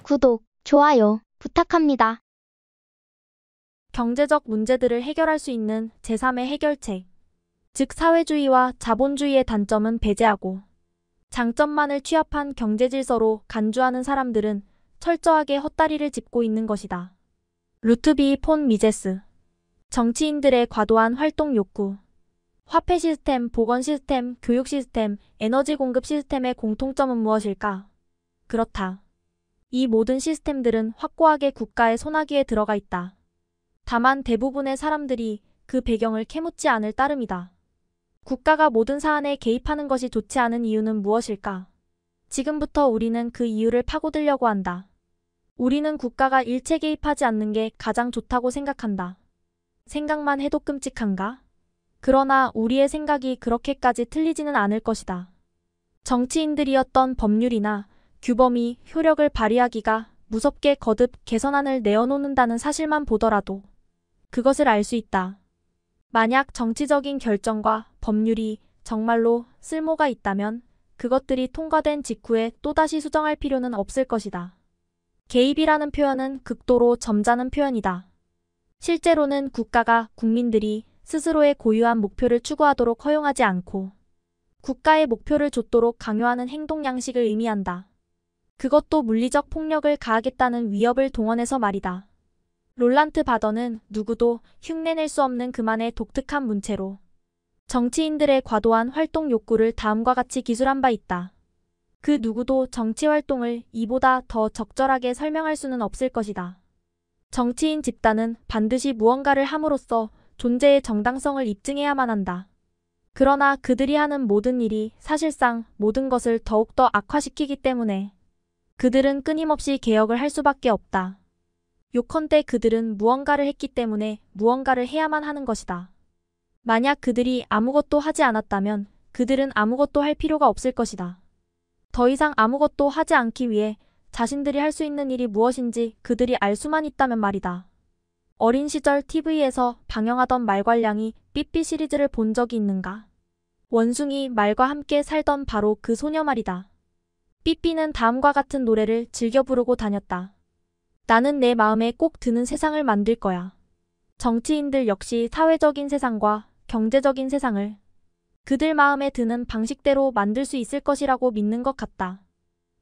구독, 좋아요 부탁합니다. 경제적 문제들을 해결할 수 있는 제3의 해결책. 즉 사회주의와 자본주의의 단점은 배제하고 장점만을 취합한 경제 질서로 간주하는 사람들은 철저하게 헛다리를 짚고 있는 것이다. 루트비 폰 미제스. 정치인들의 과도한 활동 욕구. 화폐 시스템, 보건 시스템, 교육 시스템, 에너지 공급 시스템의 공통점은 무엇일까? 그렇다. 이 모든 시스템들은 확고하게 국가의 손아귀에 들어가 있다. 다만 대부분의 사람들이 그 배경을 캐묻지 않을 따름이다. 국가가 모든 사안에 개입하는 것이 좋지 않은 이유는 무엇일까? 지금부터 우리는 그 이유를 파고들려고 한다. 우리는 국가가 일체 개입하지 않는 게 가장 좋다고 생각한다. 생각만 해도 끔찍한가? 그러나 우리의 생각이 그렇게까지 틀리지는 않을 것이다. 정치인들이었던 법률이나 규범이 효력을 발휘하기가 무섭게 거듭 개선안을 내어놓는다는 사실만 보더라도 그것을 알 수 있다. 만약 정치적인 결정과 법률이 정말로 쓸모가 있다면 그것들이 통과된 직후에 또다시 수정할 필요는 없을 것이다. 개입이라는 표현은 극도로 점잖은 표현이다. 실제로는 국가가 국민들이 스스로의 고유한 목표를 추구하도록 허용하지 않고 국가의 목표를 좇도록 강요하는 행동 양식을 의미한다. 그것도 물리적 폭력을 가하겠다는 위협을 동원해서 말이다. 롤란트 바더는 누구도 흉내낼 수 없는 그만의 독특한 문체로 정치인들의 과도한 활동 욕구를 다음과 같이 기술한 바 있다. 그 누구도 정치 활동을 이보다 더 적절하게 설명할 수는 없을 것이다. 정치인 집단은 반드시 무언가를 함으로써 존재의 정당성을 입증해야만 한다. 그러나 그들이 하는 모든 일이 사실상 모든 것을 더욱더 악화시키기 때문에 그들은 끊임없이 개혁을 할 수밖에 없다. 요컨대 그들은 무언가를 했기 때문에 무언가를 해야만 하는 것이다. 만약 그들이 아무것도 하지 않았다면 그들은 아무것도 할 필요가 없을 것이다. 더 이상 아무것도 하지 않기 위해 자신들이 할 수 있는 일이 무엇인지 그들이 알 수만 있다면 말이다. 어린 시절 TV에서 방영하던 말괄량이 삐삐 시리즈를 본 적이 있는가? 원숭이 말과 함께 살던 바로 그 소녀 말이다. 삐삐는 다음과 같은 노래를 즐겨 부르고 다녔다. 나는 내 마음에 꼭 드는 세상을 만들 거야. 정치인들 역시 사회적인 세상과 경제적인 세상을 그들 마음에 드는 방식대로 만들 수 있을 것이라고 믿는 것 같다.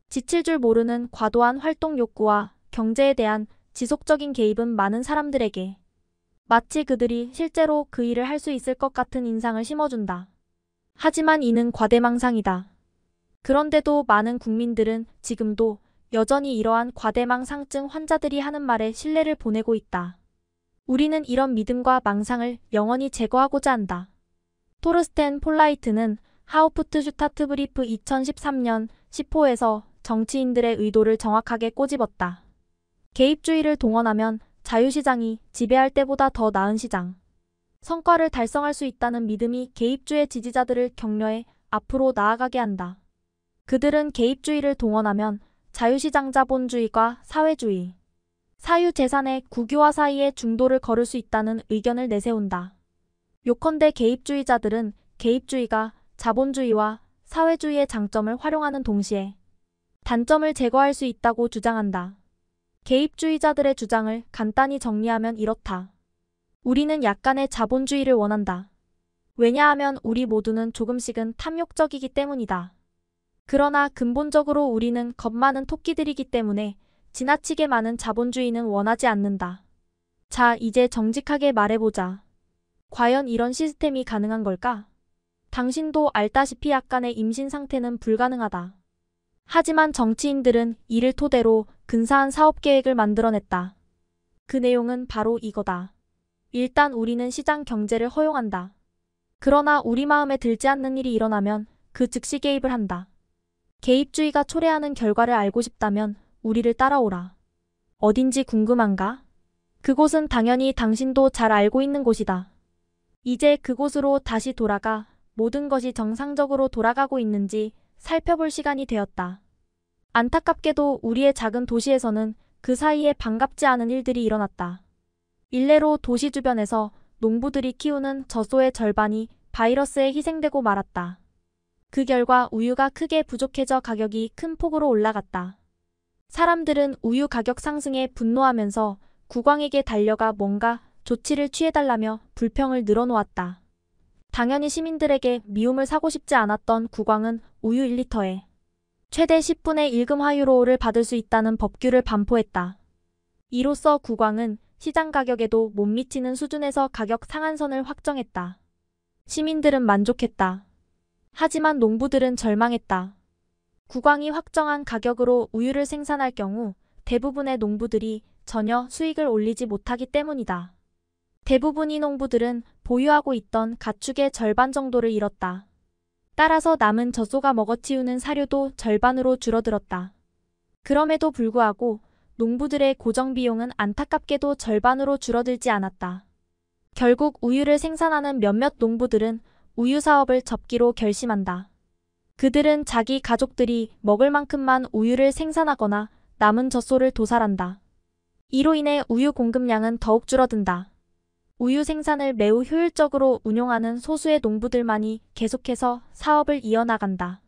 지칠 줄 모르는 과도한 활동 욕구와 경제에 대한 지속적인 개입은 많은 사람들에게 마치 그들이 실제로 그 일을 할 수 있을 것 같은 인상을 심어준다. 하지만 이는 과대망상이다. 그런데도 많은 국민들은 지금도 여전히 이러한 과대망상증 환자들이 하는 말에 신뢰를 보내고 있다. 우리는 이런 믿음과 망상을 영원히 제거하고자 한다. 토르스텐 폴라이트는 하우프트슈타트브리프 2013년 10호에서 정치인들의 의도를 정확하게 꼬집었다. 개입주의를 동원하면 자유시장이 지배할 때보다 더 나은 시장, 성과를 달성할 수 있다는 믿음이 개입주의 지지자들을 격려해 앞으로 나아가게 한다. 그들은 개입주의를 동원하면 자유시장 자본주의과 사회주의, 사유재산의 국유화 사이에 중도를 걸을 수 있다는 의견을 내세운다. 요컨대 개입주의자들은 개입주의가 자본주의와 사회주의의 장점을 활용하는 동시에 단점을 제거할 수 있다고 주장한다. 개입주의자들의 주장을 간단히 정리하면 이렇다. 우리는 약간의 자본주의를 원한다. 왜냐하면 우리 모두는 조금씩은 탐욕적이기 때문이다. 그러나 근본적으로 우리는 겁 많은 토끼들이기 때문에 지나치게 많은 자본주의는 원하지 않는다. 자, 이제 정직하게 말해보자. 과연 이런 시스템이 가능한 걸까? 당신도 알다시피 약간의 임신 상태는 불가능하다. 하지만 정치인들은 이를 토대로 근사한 사업 계획을 만들어냈다. 그 내용은 바로 이거다. 일단 우리는 시장 경제를 허용한다. 그러나 우리 마음에 들지 않는 일이 일어나면 그 즉시 개입을 한다. 개입주의가 초래하는 결과를 알고 싶다면 우리를 따라오라. 어딘지 궁금한가? 그곳은 당연히 당신도 잘 알고 있는 곳이다. 이제 그곳으로 다시 돌아가 모든 것이 정상적으로 돌아가고 있는지 살펴볼 시간이 되었다. 안타깝게도 우리의 작은 도시에서는 그 사이에 반갑지 않은 일들이 일어났다. 일례로 도시 주변에서 농부들이 키우는 젖소의 절반이 바이러스에 희생되고 말았다. 그 결과 우유가 크게 부족해져 가격이 큰 폭으로 올라갔다. 사람들은 우유 가격 상승에 분노하면서 국왕에게 달려가 뭔가 조치를 취해달라며 불평을 늘어놓았다. 당연히 시민들에게 미움을 사고 싶지 않았던 국왕은 우유 1리터에 최대 10분의 1금 화유로를 받을 수 있다는 법규를 반포했다. 이로써 국왕은 시장 가격에도 못 미치는 수준에서 가격 상한선을 확정했다. 시민들은 만족했다. 하지만 농부들은 절망했다. 국왕이 확정한 가격으로 우유를 생산할 경우 대부분의 농부들이 전혀 수익을 올리지 못하기 때문이다. 대부분의 농부들은 보유하고 있던 가축의 절반 정도를 잃었다. 따라서 남은 젖소가 먹어치우는 사료도 절반으로 줄어들었다. 그럼에도 불구하고 농부들의 고정비용은 안타깝게도 절반으로 줄어들지 않았다. 결국 우유를 생산하는 몇몇 농부들은 우유 사업을 접기로 결심한다. 그들은 자기 가족들이 먹을 만큼만 우유를 생산하거나 남은 젖소를 도살한다. 이로 인해 우유 공급량은 더욱 줄어든다. 우유 생산을 매우 효율적으로 운용하는 소수의 농부들만이 계속해서 사업을 이어나간다.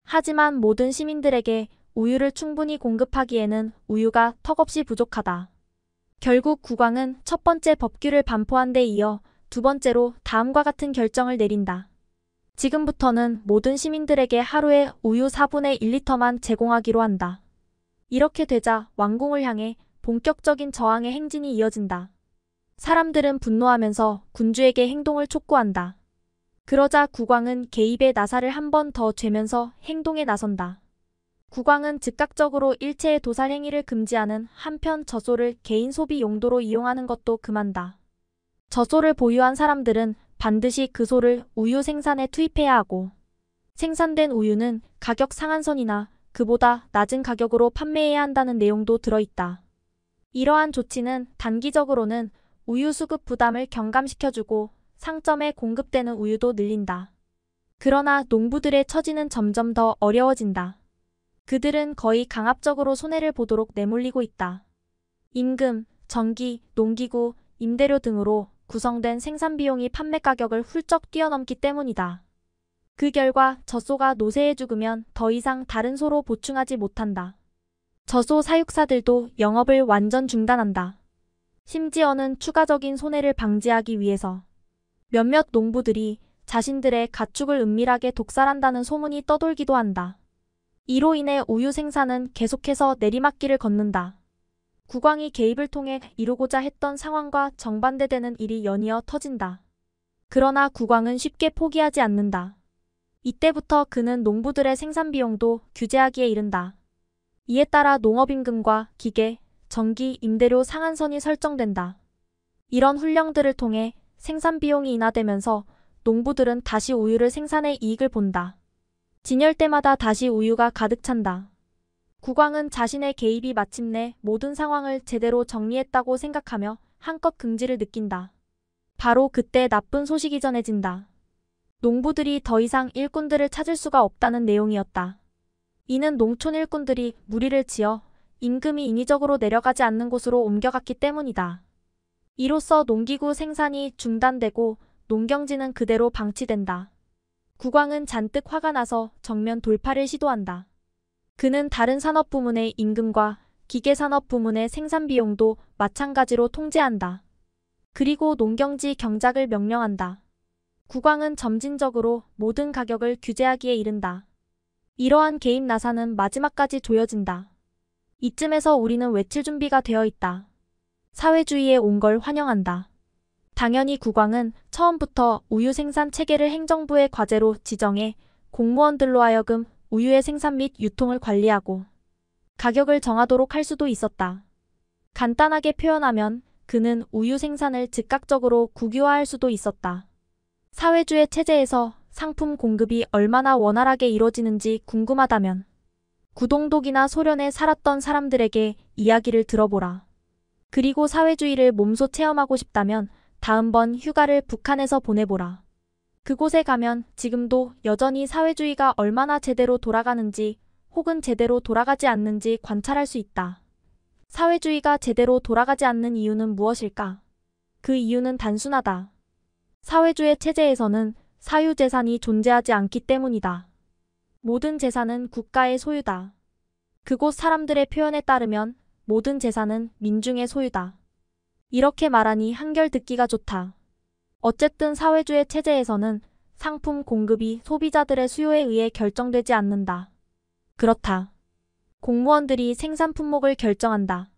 하지만 모든 시민들에게 우유를 충분히 공급하기에는 우유가 턱없이 부족하다. 결국 국왕은 첫 번째 법규를 반포한 데 이어 두 번째로 다음과 같은 결정을 내린다. 지금부터는 모든 시민들에게 하루에 우유 4분의 1리터만 제공하기로 한다. 이렇게 되자 왕궁을 향해 본격적인 저항의 행진이 이어진다. 사람들은 분노하면서 군주에게 행동을 촉구한다. 그러자 국왕은 개입의 나사를 한 번 더 죄면서 행동에 나선다. 국왕은 즉각적으로 일체의 도살 행위를 금지하는 한편 젖소를 개인 소비 용도로 이용하는 것도 금한다. 젖소를 보유한 사람들은 반드시 그 소를 우유 생산에 투입해야 하고 생산된 우유는 가격 상한선이나 그보다 낮은 가격으로 판매해야 한다는 내용도 들어있다. 이러한 조치는 단기적으로는 우유 수급 부담을 경감시켜주고 상점에 공급되는 우유도 늘린다. 그러나 농부들의 처지는 점점 더 어려워진다. 그들은 거의 강압적으로 손해를 보도록 내몰리고 있다. 임금, 전기, 농기구, 임대료 등으로 구성된 생산 비용이 판매 가격을 훌쩍 뛰어넘기 때문이다. 그 결과 젖소가 노쇠해 죽으면 더 이상 다른 소로 보충하지 못한다. 젖소 사육사들도 영업을 완전 중단한다. 심지어는 추가적인 손해를 방지하기 위해서 몇몇 농부들이 자신들의 가축을 은밀하게 독살한다는 소문이 떠돌기도 한다. 이로 인해 우유 생산은 계속해서 내리막길을 걷는다. 국왕이 개입을 통해 이루고자 했던 상황과 정반대되는 일이 연이어 터진다. 그러나 국왕은 쉽게 포기하지 않는다. 이때부터 그는 농부들의 생산 비용도 규제하기에 이른다. 이에 따라 농업임금과 기계, 전기, 임대료 상한선이 설정된다. 이런 훈령들을 통해 생산 비용이 인하되면서 농부들은 다시 우유를 생산해 이익을 본다. 진열 때마다 다시 우유가 가득 찬다. 국왕은 자신의 개입이 마침내 모든 상황을 제대로 정리했다고 생각하며 한껏 긍지를 느낀다. 바로 그때 나쁜 소식이 전해진다. 농부들이 더 이상 일꾼들을 찾을 수가 없다는 내용이었다. 이는 농촌 일꾼들이 무리를 지어 임금이 인위적으로 내려가지 않는 곳으로 옮겨갔기 때문이다. 이로써 농기구 생산이 중단되고 농경지는 그대로 방치된다. 국왕은 잔뜩 화가 나서 정면 돌파를 시도한다. 그는 다른 산업 부문의 임금과 기계산업 부문의 생산 비용도 마찬가지로 통제한다. 그리고 농경지 경작을 명령한다. 국왕은 점진적으로 모든 가격을 규제하기에 이른다. 이러한 개입 나사는 마지막까지 조여진다. 이쯤에서 우리는 외칠 준비가 되어 있다. 사회주의에 온 걸 환영한다. 당연히 국왕은 처음부터 우유 생산 체계를 행정부의 과제로 지정해 공무원들로 하여금 우유의 생산 및 유통을 관리하고 가격을 정하도록 할 수도 있었다. 간단하게 표현하면 그는 우유 생산을 즉각적으로 국유화할 수도 있었다. 사회주의 체제에서 상품 공급이 얼마나 원활하게 이루어지는지 궁금하다면 구동독이나 소련에 살았던 사람들에게 이야기를 들어보라. 그리고 사회주의를 몸소 체험하고 싶다면 다음번 휴가를 북한에서 보내보라. 그곳에 가면 지금도 여전히 사회주의가 얼마나 제대로 돌아가는지 혹은 제대로 돌아가지 않는지 관찰할 수 있다. 사회주의가 제대로 돌아가지 않는 이유는 무엇일까? 그 이유는 단순하다. 사회주의 체제에서는 사유재산이 존재하지 않기 때문이다. 모든 재산은 국가의 소유다. 그곳 사람들의 표현에 따르면 모든 재산은 민중의 소유다. 이렇게 말하니 한결 듣기가 좋다. 어쨌든 사회주의 체제에서는 상품 공급이 소비자들의 수요에 의해 결정되지 않는다. 그렇다. 공무원들이 생산 품목을 결정한다.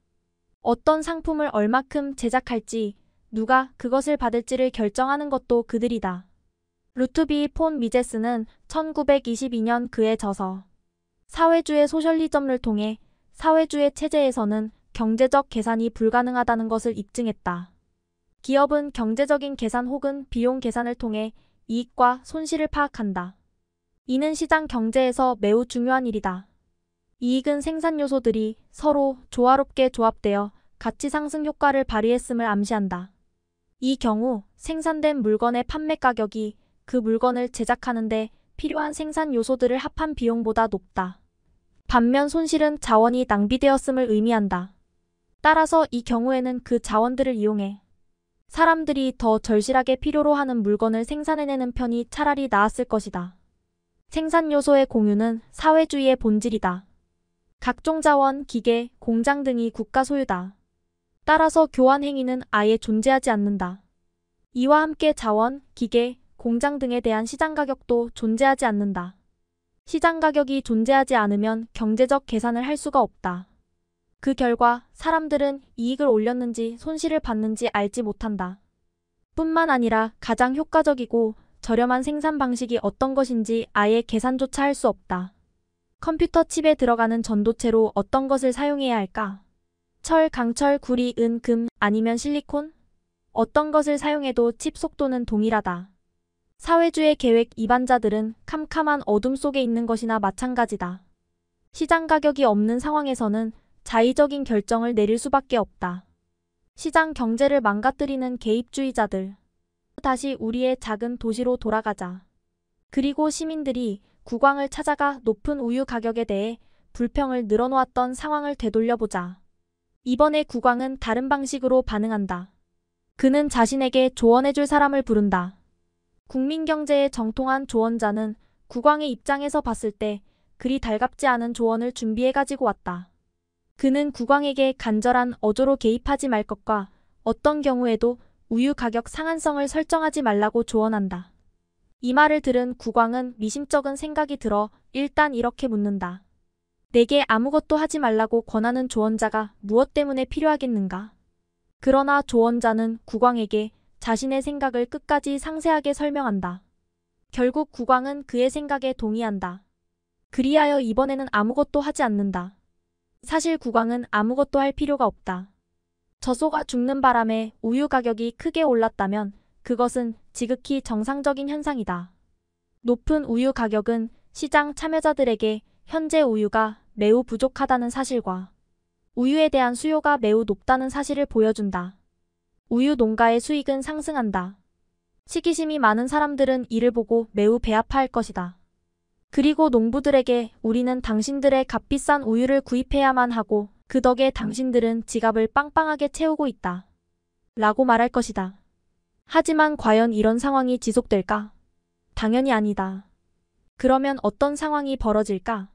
어떤 상품을 얼마큼 제작할지, 누가 그것을 받을지를 결정하는 것도 그들이다. 루트비 폰 미제스는 1922년 그의 저서 사회주의 소셜리즘을 통해 사회주의 체제에서는 경제적 계산이 불가능하다는 것을 입증했다. 기업은 경제적인 계산 혹은 비용 계산을 통해 이익과 손실을 파악한다. 이는 시장 경제에서 매우 중요한 일이다. 이익은 생산 요소들이 서로 조화롭게 조합되어 가치 상승 효과를 발휘했음을 암시한다. 이 경우 생산된 물건의 판매 가격이 그 물건을 제작하는데 필요한 생산 요소들을 합한 비용보다 높다. 반면 손실은 자원이 낭비되었음을 의미한다. 따라서 이 경우에는 그 자원들을 이용해 사람들이 더 절실하게 필요로 하는 물건을 생산해내는 편이 차라리 나았을 것이다. 생산 요소의 공유는 사회주의의 본질이다. 각종 자원, 기계, 공장 등이 국가 소유다. 따라서 교환 행위는 아예 존재하지 않는다. 이와 함께 자원, 기계, 공장 등에 대한 시장 가격도 존재하지 않는다. 시장 가격이 존재하지 않으면 경제적 계산을 할 수가 없다. 그 결과 사람들은 이익을 올렸는지 손실을 봤는지 알지 못한다. 뿐만 아니라 가장 효과적이고 저렴한 생산 방식이 어떤 것인지 아예 계산조차 할 수 없다. 컴퓨터 칩에 들어가는 전도체로 어떤 것을 사용해야 할까? 철, 강철, 구리, 은, 금, 아니면 실리콘? 어떤 것을 사용해도 칩 속도는 동일하다. 사회주의 계획 이반자들은 캄캄한 어둠 속에 있는 것이나 마찬가지다. 시장 가격이 없는 상황에서는 자의적인 결정을 내릴 수밖에 없다. 시장 경제를 망가뜨리는 개입주의자들. 다시 우리의 작은 도시로 돌아가자. 그리고 시민들이 국왕을 찾아가 높은 우유 가격에 대해 불평을 늘어놓았던 상황을 되돌려보자. 이번에 국왕은 다른 방식으로 반응한다. 그는 자신에게 조언해줄 사람을 부른다. 국민 경제에 정통한 조언자는 국왕의 입장에서 봤을 때 그리 달갑지 않은 조언을 준비해 가지고 왔다. 그는 국왕에게 간절한 어조로 개입하지 말 것과 어떤 경우에도 우유 가격 상한성을 설정하지 말라고 조언한다. 이 말을 들은 국왕은 미심쩍은 생각이 들어 일단 이렇게 묻는다. 내게 아무것도 하지 말라고 권하는 조언자가 무엇 때문에 필요하겠는가? 그러나 조언자는 국왕에게 자신의 생각을 끝까지 상세하게 설명한다. 결국 국왕은 그의 생각에 동의한다. 그리하여 이번에는 아무것도 하지 않는다. 사실 국왕은 아무것도 할 필요가 없다. 젖소가 죽는 바람에 우유 가격이 크게 올랐다면 그것은 지극히 정상적인 현상이다. 높은 우유 가격은 시장 참여자들에게 현재 우유가 매우 부족하다는 사실과 우유에 대한 수요가 매우 높다는 사실을 보여준다. 우유 농가의 수익은 상승한다. 시기심이 많은 사람들은 이를 보고 매우 배아파할 것이다. 그리고 농부들에게 우리는 당신들의 값비싼 우유를 구입해야만 하고 그 덕에 당신들은 지갑을 빵빵하게 채우고 있다. 라고 말할 것이다. 하지만 과연 이런 상황이 지속될까? 당연히 아니다. 그러면 어떤 상황이 벌어질까?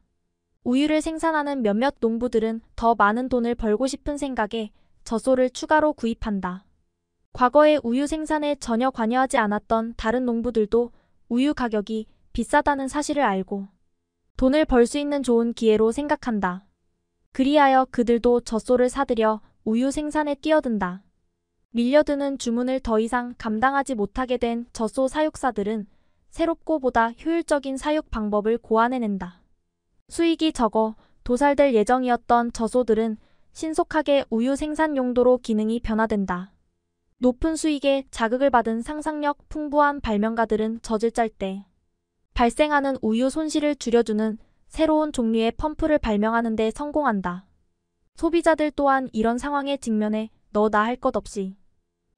우유를 생산하는 몇몇 농부들은 더 많은 돈을 벌고 싶은 생각에 젖소를 추가로 구입한다. 과거에 우유 생산에 전혀 관여하지 않았던 다른 농부들도 우유 가격이 비싸다는 사실을 알고 돈을 벌 수 있는 좋은 기회로 생각한다. 그리하여 그들도 젖소를 사들여 우유 생산에 뛰어든다. 밀려드는 주문을 더 이상 감당하지 못하게 된 젖소 사육사들은 새롭고 보다 효율적인 사육 방법을 고안해낸다. 수익이 적어 도살될 예정이었던 젖소들은 신속하게 우유 생산 용도로 기능이 변화된다. 높은 수익에 자극을 받은 상상력 풍부한 발명가들은 젖을 짤 때 발생하는 우유 손실을 줄여주는 새로운 종류의 펌프를 발명하는 데 성공한다. 소비자들 또한 이런 상황에 직면해 너나 할 것 없이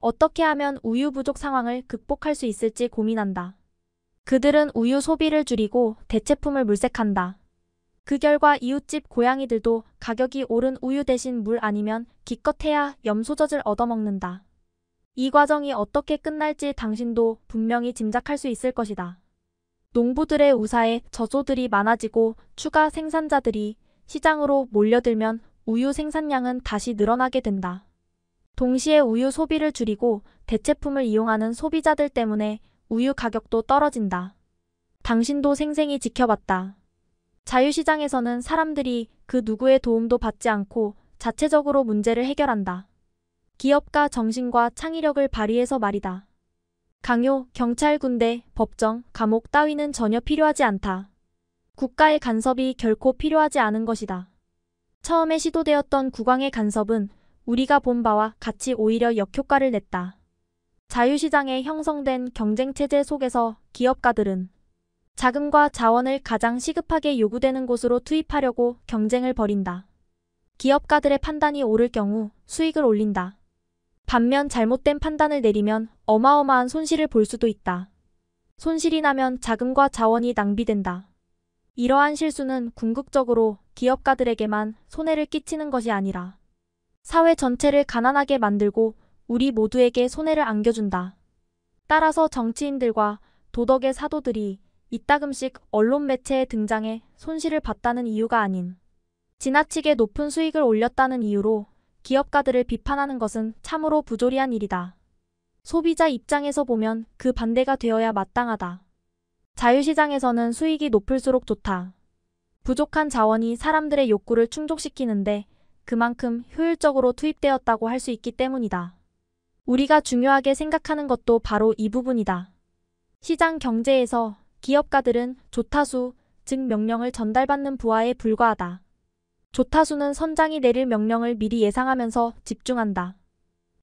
어떻게 하면 우유 부족 상황을 극복할 수 있을지 고민한다. 그들은 우유 소비를 줄이고 대체품을 물색한다. 그 결과 이웃집 고양이들도 가격이 오른 우유 대신 물 아니면 기껏해야 염소젖을 얻어먹는다. 이 과정이 어떻게 끝날지 당신도 분명히 짐작할 수 있을 것이다. 농부들의 우사에 젖소들이 많아지고 추가 생산자들이 시장으로 몰려들면 우유 생산량은 다시 늘어나게 된다. 동시에 우유 소비를 줄이고 대체품을 이용하는 소비자들 때문에 우유 가격도 떨어진다. 당신도 생생히 지켜봤다. 자유시장에서는 사람들이 그 누구의 도움도 받지 않고 자체적으로 문제를 해결한다. 기업가 정신과 창의력을 발휘해서 말이다. 강요, 경찰, 군대, 법정, 감옥 따위는 전혀 필요하지 않다. 국가의 간섭이 결코 필요하지 않은 것이다. 처음에 시도되었던 국왕의 간섭은 우리가 본 바와 같이 오히려 역효과를 냈다. 자유시장에 형성된 경쟁체제 속에서 기업가들은 자금과 자원을 가장 시급하게 요구되는 곳으로 투입하려고 경쟁을 벌인다. 기업가들의 판단이 옳을 경우 수익을 올린다. 반면 잘못된 판단을 내리면 어마어마한 손실을 볼 수도 있다. 손실이 나면 자금과 자원이 낭비된다. 이러한 실수는 궁극적으로 기업가들에게만 손해를 끼치는 것이 아니라 사회 전체를 가난하게 만들고 우리 모두에게 손해를 안겨준다. 따라서 정치인들과 도덕의 사도들이 이따금씩 언론 매체에 등장해 손실을 봤다는 이유가 아닌 지나치게 높은 수익을 올렸다는 이유로 기업가들을 비판하는 것은 참으로 부조리한 일이다. 소비자 입장에서 보면 그 반대가 되어야 마땅하다. 자유시장에서는 수익이 높을수록 좋다. 부족한 자원이 사람들의 욕구를 충족시키는데 그만큼 효율적으로 투입되었다고 할 수 있기 때문이다. 우리가 중요하게 생각하는 것도 바로 이 부분이다. 시장 경제에서 기업가들은 조타수, 즉 명령을 전달받는 부하에 불과하다. 조타수는 선장이 내릴 명령을 미리 예상하면서 집중한다.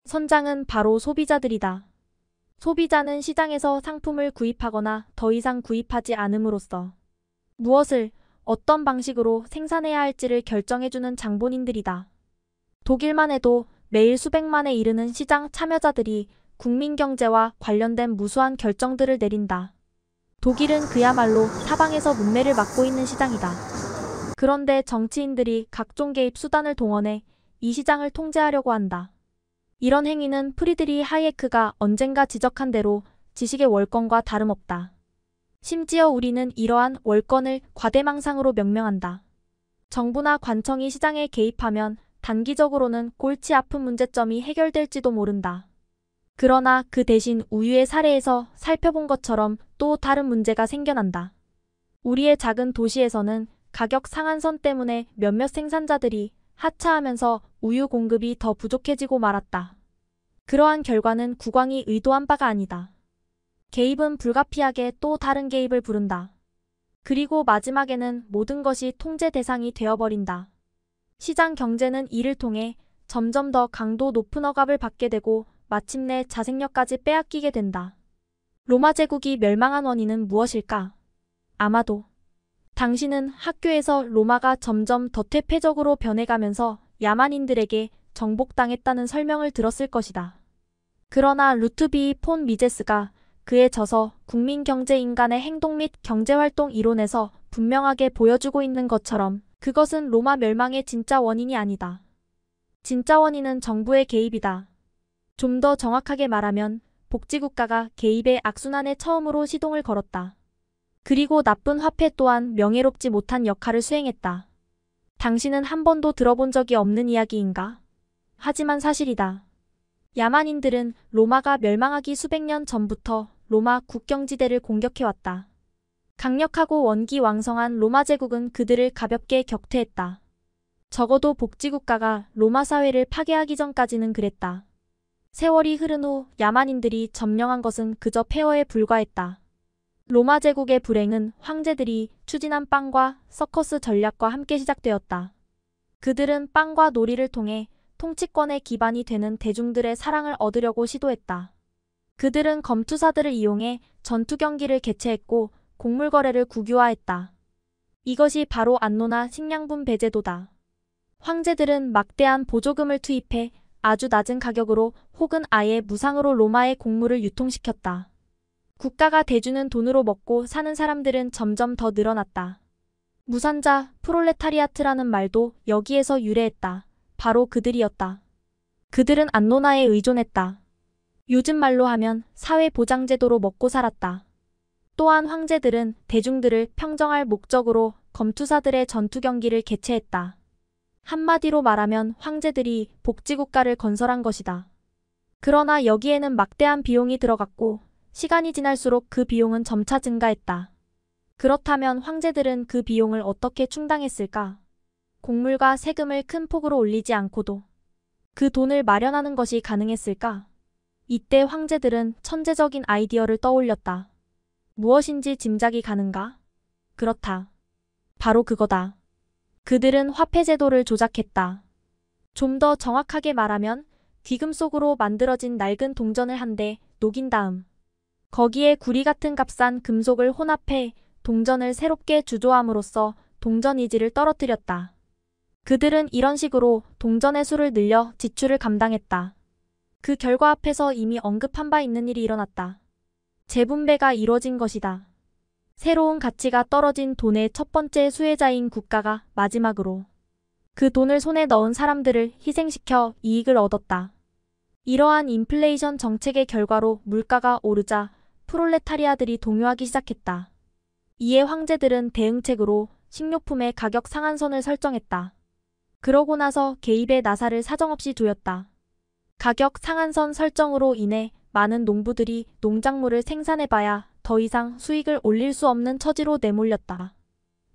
선장은 바로 소비자들이다. 소비자는 시장에서 상품을 구입하거나 더 이상 구입하지 않음으로써 무엇을 어떤 방식으로 생산해야 할지를 결정해주는 장본인들이다. 독일만 해도 매일 수백만에 이르는 시장 참여자들이 국민 경제와 관련된 무수한 결정들을 내린다. 독일은 그야말로 사방에서 문매를 맞고 있는 시장이다. 그런데 정치인들이 각종 개입 수단을 동원해 이 시장을 통제하려고 한다. 이런 행위는 프리드리 하이에크가 언젠가 지적한 대로 지식의 월권과 다름없다. 심지어 우리는 이러한 월권을 과대망상으로 명명한다. 정부나 관청이 시장에 개입하면 단기적으로는 골치 아픈 문제점이 해결될지도 모른다. 그러나 그 대신 우유의 사례에서 살펴본 것처럼 또 다른 문제가 생겨난다. 우리의 작은 도시에서는 가격 상한선 때문에 몇몇 생산자들이 하차하면서 우유 공급이 더 부족해지고 말았다. 그러한 결과는 국왕이 의도한 바가 아니다. 개입은 불가피하게 또 다른 개입을 부른다. 그리고 마지막에는 모든 것이 통제 대상이 되어버린다. 시장 경제는 이를 통해 점점 더 강도 높은 억압을 받게 되고 마침내 자생력까지 빼앗기게 된다. 로마 제국이 멸망한 원인은 무엇일까? 아마도 당신은 학교에서 로마가 점점 더 퇴폐적으로 변해가면서 야만인들에게 정복당했다는 설명을 들었을 것이다. 그러나 루트비 폰 미제스가 그의 저서 국민경제인간의 행동 및 경제활동 이론에서 분명하게 보여주고 있는 것처럼 그것은 로마 멸망의 진짜 원인이 아니다. 진짜 원인은 정부의 개입이다. 좀 더 정확하게 말하면 복지국가가 개입의 악순환에 처음으로 시동을 걸었다. 그리고 나쁜 화폐 또한 명예롭지 못한 역할을 수행했다. 당신은 한 번도 들어본 적이 없는 이야기인가? 하지만 사실이다. 야만인들은 로마가 멸망하기 수백 년 전부터 로마 국경지대를 공격해왔다. 강력하고 원기왕성한 로마 제국은 그들을 가볍게 격퇴했다. 적어도 복지국가가 로마 사회를 파괴하기 전까지는 그랬다. 세월이 흐른 후 야만인들이 점령한 것은 그저 폐허에 불과했다. 로마 제국의 불행은 황제들이 추진한 빵과 서커스 전략과 함께 시작되었다. 그들은 빵과 놀이를 통해 통치권의 기반이 되는 대중들의 사랑을 얻으려고 시도했다. 그들은 검투사들을 이용해 전투 경기를 개최했고 곡물 거래를 국유화했다. 이것이 바로 안노나 식량분 배제도다. 황제들은 막대한 보조금을 투입해 아주 낮은 가격으로 혹은 아예 무상으로 로마의 곡물을 유통시켰다. 국가가 대주는 돈으로 먹고 사는 사람들은 점점 더 늘어났다. 무산자, 프롤레타리아트라는 말도 여기에서 유래했다. 바로 그들이었다. 그들은 안노나에 의존했다. 요즘 말로 하면 사회보장제도로 먹고 살았다. 또한 황제들은 대중들을 평정할 목적으로 검투사들의 전투 경기를 개최했다. 한마디로 말하면 황제들이 복지국가를 건설한 것이다. 그러나 여기에는 막대한 비용이 들어갔고 시간이 지날수록 그 비용은 점차 증가했다. 그렇다면 황제들은 그 비용을 어떻게 충당했을까? 곡물과 세금을 큰 폭으로 올리지 않고도 그 돈을 마련하는 것이 가능했을까? 이때 황제들은 천재적인 아이디어를 떠올렸다. 무엇인지 짐작이 가는가? 그렇다. 바로 그거다. 그들은 화폐 제도를 조작했다. 좀 더 정확하게 말하면 귀금 속으로 만들어진 낡은 동전을 한데 녹인 다음 거기에 구리 같은 값싼 금속을 혼합해 동전을 새롭게 주조함으로써 동전 이질을 떨어뜨렸다. 그들은 이런 식으로 동전의 수를 늘려 지출을 감당했다. 그 결과 앞에서 이미 언급한 바 있는 일이 일어났다. 재분배가 이뤄진 것이다. 새로운 가치가 떨어진 돈의 첫 번째 수혜자인 국가가 마지막으로 그 돈을 손에 넣은 사람들을 희생시켜 이익을 얻었다. 이러한 인플레이션 정책의 결과로 물가가 오르자 프롤레타리아들이 동요하기 시작했다. 이에 황제들은 대응책으로 식료품의 가격 상한선을 설정했다. 그러고 나서 개입의 나사를 사정없이 조였다. 가격 상한선 설정으로 인해 많은 농부들이 농작물을 생산해봐야 더 이상 수익을 올릴 수 없는 처지로 내몰렸다.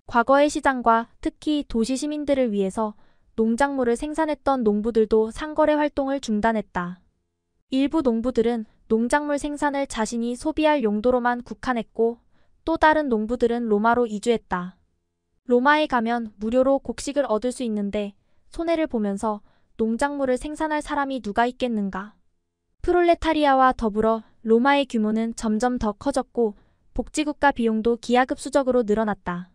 과거의 시장과 특히 도시 시민들을 위해서 농작물을 생산했던 농부들도 상거래 활동을 중단했다. 일부 농부들은 농작물 생산을 자신이 소비할 용도로만 국한했고 또 다른 농부들은 로마로 이주했다. 로마에 가면 무료로 곡식을 얻을 수 있는데 손해를 보면서 농작물을 생산할 사람이 누가 있겠는가? 프롤레타리아와 더불어 로마의 규모는 점점 더 커졌고 복지국가 비용도 기하급수적으로 늘어났다.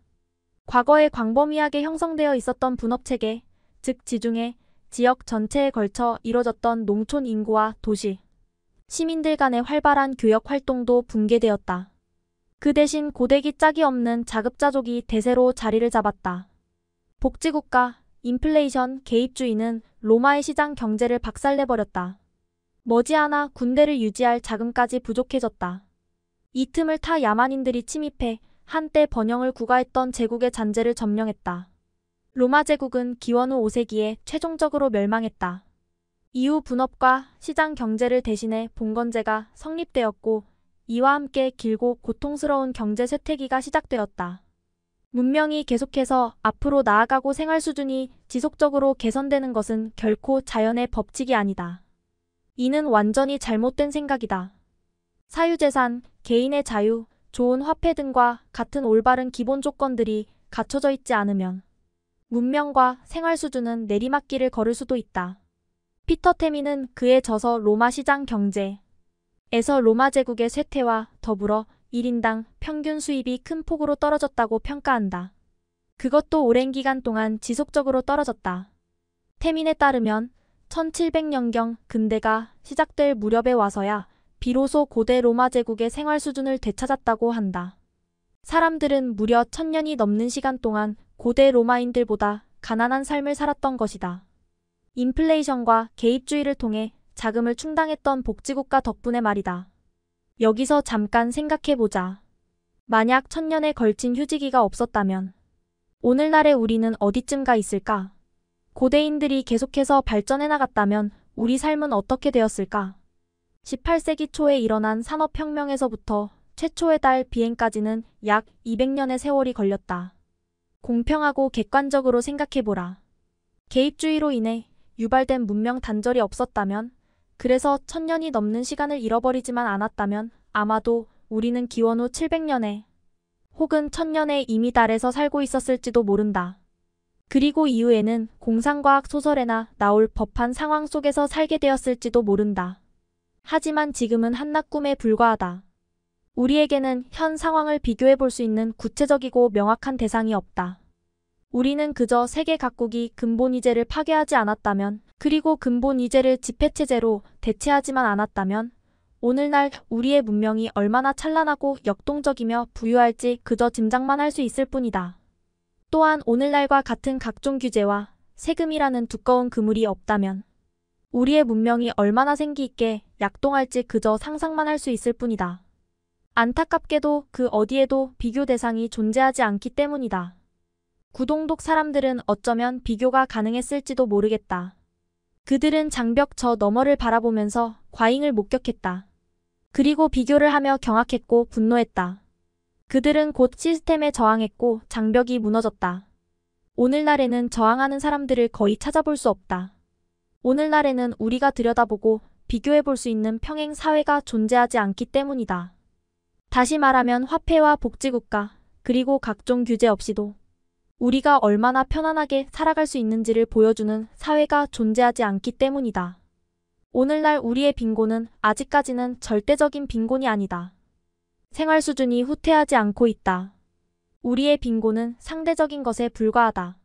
과거에 광범위하게 형성되어 있었던 분업체계, 즉 지중해, 지역 전체에 걸쳐 이뤄졌던 농촌 인구와 도시, 시민들 간의 활발한 교역 활동도 붕괴되었다. 그 대신 고데기 짝이 없는 자급자족이 대세로 자리를 잡았다. 복지국가, 인플레이션, 개입주의는 로마의 시장 경제를 박살내버렸다. 머지않아 군대를 유지할 자금까지 부족해졌다. 이 틈을 타 야만인들이 침입해 한때 번영을 구가했던 제국의 잔재를 점령했다. 로마 제국은 기원 후 5세기에 최종적으로 멸망했다. 이후 분업과 시장 경제를 대신해 봉건제가 성립되었고 이와 함께 길고 고통스러운 경제 쇠퇴기가 시작되었다. 문명이 계속해서 앞으로 나아가고 생활 수준이 지속적으로 개선되는 것은 결코 자연의 법칙이 아니다. 이는 완전히 잘못된 생각이다. 사유재산, 개인의 자유, 좋은 화폐 등과 같은 올바른 기본 조건들이 갖춰져 있지 않으면 문명과 생활 수준은 내리막길을 걸을 수도 있다. 피터 태민은 그에 져서 로마 시장 경제에서 로마 제국의 쇠퇴와 더불어 1인당 평균 수입이 큰 폭으로 떨어졌다고 평가한다. 그것도 오랜 기간 동안 지속적으로 떨어졌다. 태민에 따르면 1700년경 근대가 시작될 무렵에 와서야 비로소 고대 로마 제국의 생활 수준을 되찾았다고 한다. 사람들은 무려 1000년이 넘는 시간 동안 고대 로마인들보다 가난한 삶을 살았던 것이다. 인플레이션과 개입주의를 통해 자금을 충당했던 복지국가 덕분에 말이다. 여기서 잠깐 생각해보자. 만약 1000년에 걸친 휴지기가 없었다면 오늘날의 우리는 어디쯤 가 있을까? 고대인들이 계속해서 발전해 나갔다면 우리 삶은 어떻게 되었을까? 18세기 초에 일어난 산업혁명에서부터 최초의 달 비행까지는 약 200년의 세월이 걸렸다. 공평하고 객관적으로 생각해보라. 개입주의로 인해 유발된 문명 단절이 없었다면, 그래서 1000년이 넘는 시간을 잃어버리지만 않았다면 아마도 우리는 기원 후 700년에 혹은 1000년에 이미 달에서 살고 있었을지도 모른다. 그리고 이후에는 공상과학 소설에나 나올 법한 상황 속에서 살게 되었을지도 모른다. 하지만 지금은 한낱 꿈에 불과하다. 우리에게는 현 상황을 비교해 볼 수 있는 구체적이고 명확한 대상이 없다. 우리는 그저 세계 각국이 근본이제를 파괴하지 않았다면, 그리고 근본이제를 지폐체제로 대체하지만 않았다면 오늘날 우리의 문명이 얼마나 찬란하고 역동적이며 부유할지 그저 짐작만 할 수 있을 뿐이다. 또한 오늘날과 같은 각종 규제와 세금이라는 두꺼운 그물이 없다면 우리의 문명이 얼마나 생기 있게 약동할지 그저 상상만 할 수 있을 뿐이다. 안타깝게도 그 어디에도 비교 대상이 존재하지 않기 때문이다. 구동독 사람들은 어쩌면 비교가 가능했을지도 모르겠다. 그들은 장벽 저 너머를 바라보면서 과잉을 목격했다. 그리고 비교를 하며 경악했고 분노했다. 그들은 곧 시스템에 저항했고 장벽이 무너졌다. 오늘날에는 저항하는 사람들을 거의 찾아볼 수 없다. 오늘날에는 우리가 들여다보고 비교해볼 수 있는 평행 사회가 존재하지 않기 때문이다. 다시 말하면 화폐와 복지국가, 그리고 각종 규제 없이도 우리가 얼마나 편안하게 살아갈 수 있는지를 보여주는 사회가 존재하지 않기 때문이다. 오늘날 우리의 빈곤은 아직까지는 절대적인 빈곤이 아니다. 생활 수준이 후퇴하지 않고 있다. 우리의 빈곤은 상대적인 것에 불과하다.